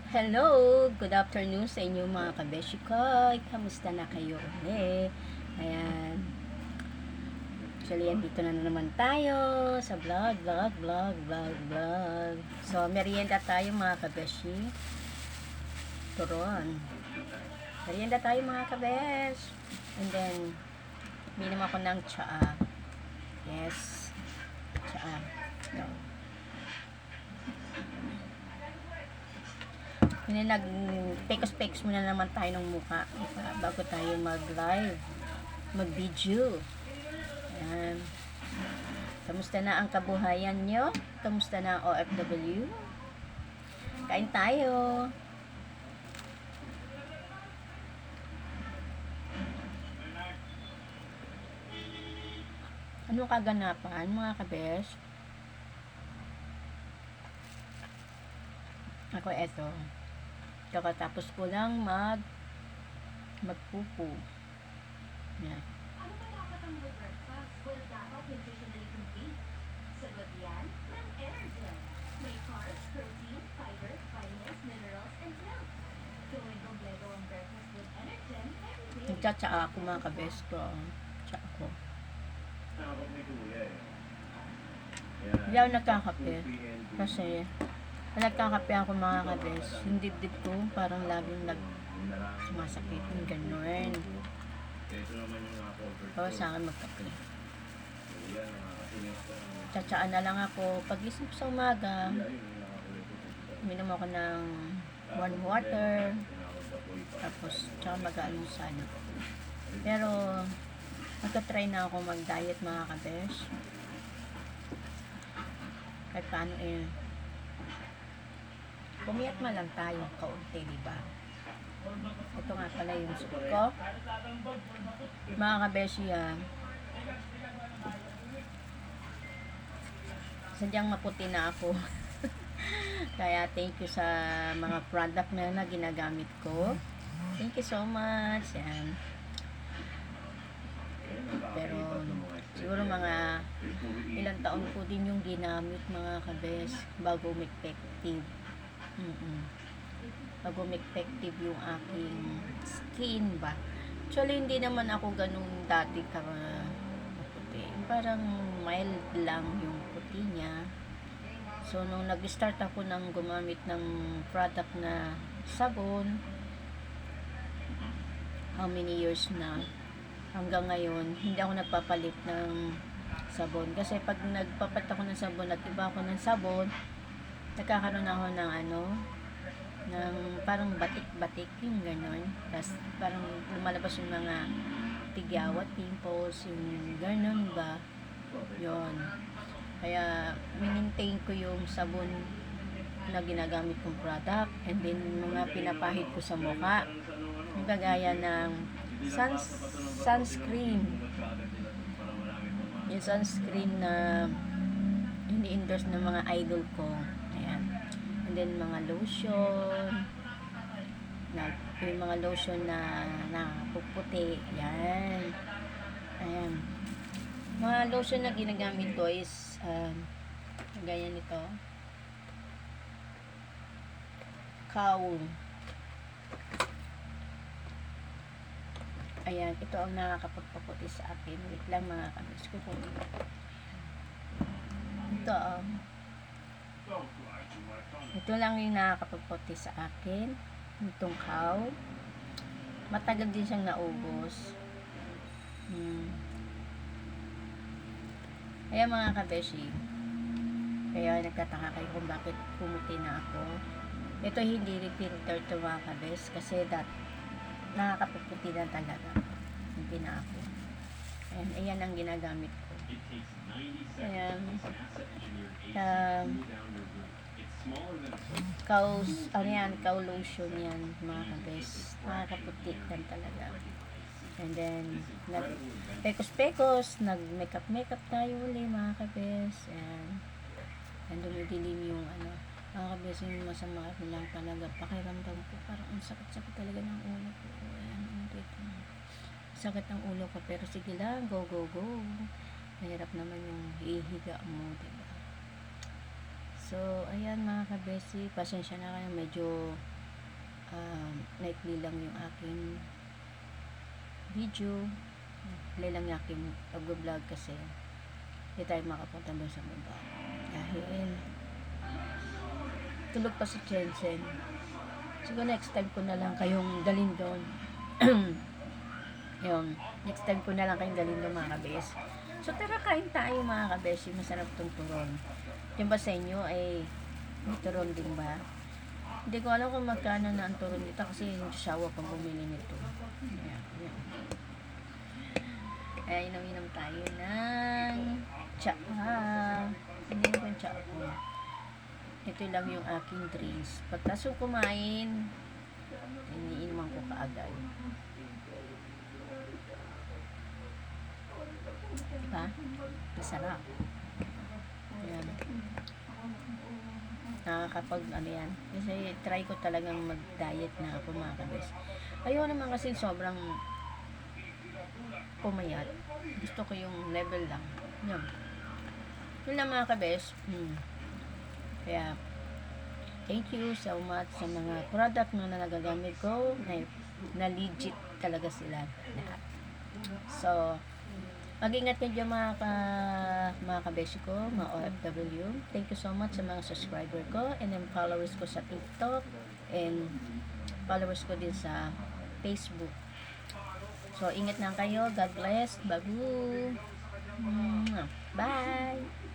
Hello! Good afternoon sa inyo mga kabeshi ko. Kamusta na kayo ulit? Ayan. Actually, andito na naman tayo sa vlog. So, merienda tayo mga kabeshi. Turon. Merienda tayo mga kabesh. And then, minom ako ng tsaa. Yes. Tsaa. So, nag-pekos-pekos muna naman tayo ng mukha bago tayo mag-live, mag-video. Ayan. Kamusta na ang kabuhayan nyo? Kamusta na ang OFW? Kain tayo. Ano kaganapan mga kabes? Ako eto. Kakatapos ko lang magpupo. Yan. Ano ba dapat ang breakfast? Well, dapat nutritionally complete. Sagot yan ng Energen. May carbs, protein, fiber, vitamins, minerals, and health. Gawin kompleto ang breakfast with Energen every day. Nagtsatsaa ako mga kabes ko. Tsaa ako. Hindi ako nagkakape. Kasi nagkakape ako mga kabes. Yung dibdib ko parang laging sumasakit yung ganun. Kaya sa akin magkape. Tsatsaan na lang ako. Pag-isip sa umaga, minom ako ng warm water. Tapos, tsaka mag-aalmusal. Pero, magka-try na ako mag-diet mga kabesh. Kahit paano pumiyat man lang tayo kaunti, diba? Ito nga pala yung suot ko. Mga kabeshi, sadyang maputi na ako. Kaya thank you sa mga product na ginagamit ko. Thank you so much. Yan. Pero siguro mga ilang taon ko din yung ginamit mga kabes bago effective. Bago effective yung aking skin ba. Actually hindi naman ako ganun dati maputi. Parang mild lang yung puti niya. So nung nag-start ako ng gumamit ng product na sabon, how many years na hanggang ngayon hindi ako nagpapalit ng sabon kasi pag nagpapalit ako ng sabon at iba ako ng sabon, nagkakaroon ako ng ng parang batik-batik yung gano'n. Tapos parang lumalabas yung mga tigyawat, pimples, yung gano'n ba. Yun. Kaya maintain ko yung sabon na ginagamit kong product and then mga pinapahid ko sa mukha. Yung kagaya ng sunscreen. Yung sunscreen na ini-endorse ng mga idol ko. Ayan. And then mga lotion. Yung mga lotion na puputi. Ayan. Ayan. Mga lotion na ginagamit ko is gaya nito. Cowl. Ayan, ito ang nakakapagpaputi sa akin. Wait lang mga kamis ko kung ito lang yung nakakapagputi sa akin. Itong cowl. Matagal din siyang naubos. Kaya mga kabeshi, kaya nagtataka kayo kung bakit pumuti na ako. Ito hindi filter to mga kabes kasi nakakapuputi na talaga. Hindi na ako. Ayan ang ginagamit ko. Ayan. Cow lotion yan mga kabes. Nakakaputi yan talaga. And then, pekos-pekos, nag-makeup tayo uli mga kabes. And dumidilim yung mga kabes, yung masama lang talaga. Pakiramdam ko, parang ang sakit-sakit talaga ng ulo ko. Ayan, dito. Sakit ng ulo ko, pero sige lang, go. Mahirap naman yung hihiga mo, diba? So, ayan mga kabesi, pasensya na kayo, medyo nightly lang yung aking video, nightly lang yung aking pag-vlog kasi hindi tayo makapunta doon sa baba dahil tulog pa si Jensen. Siguro next time ko na lang kayong dalhin doon. Yun, next time ko na lang kayong dalhin doon mga kabes. So tara, kain tayo mga kabes. Masarap tong turon. Yung ba sa inyo ay may turon din ba? Hindi ko alam kung magkano na ang turon dito kasi yung sawa pang bumili nito. Ayan, ayan. Kaya inom-inom tayo ng tsaa. Hindi na yung tsaa ko. Ito lang yung aking drinks. Pagkasong kumain, iniinuman ko kaagad. Diba? Masarap. Ayan. Nakakapag ano yan. Kasi try ko talagang mag-diet na ako mga kabes. Ayaw naman kasi sobrang pumayat. Gusto ko yung level lang. Yan. Yun lang mga kabes. Kaya, thank you so much sa mga product na nagagamit ko. Na legit talaga sila lahat. So, mag-ingat kayo dyan mga kabeshi ko, mga OFW. Thank you so much sa mga subscriber ko and then followers ko sa TikTok and followers ko din sa Facebook. So, ingat lang kayo. God bless. Babu. Bye!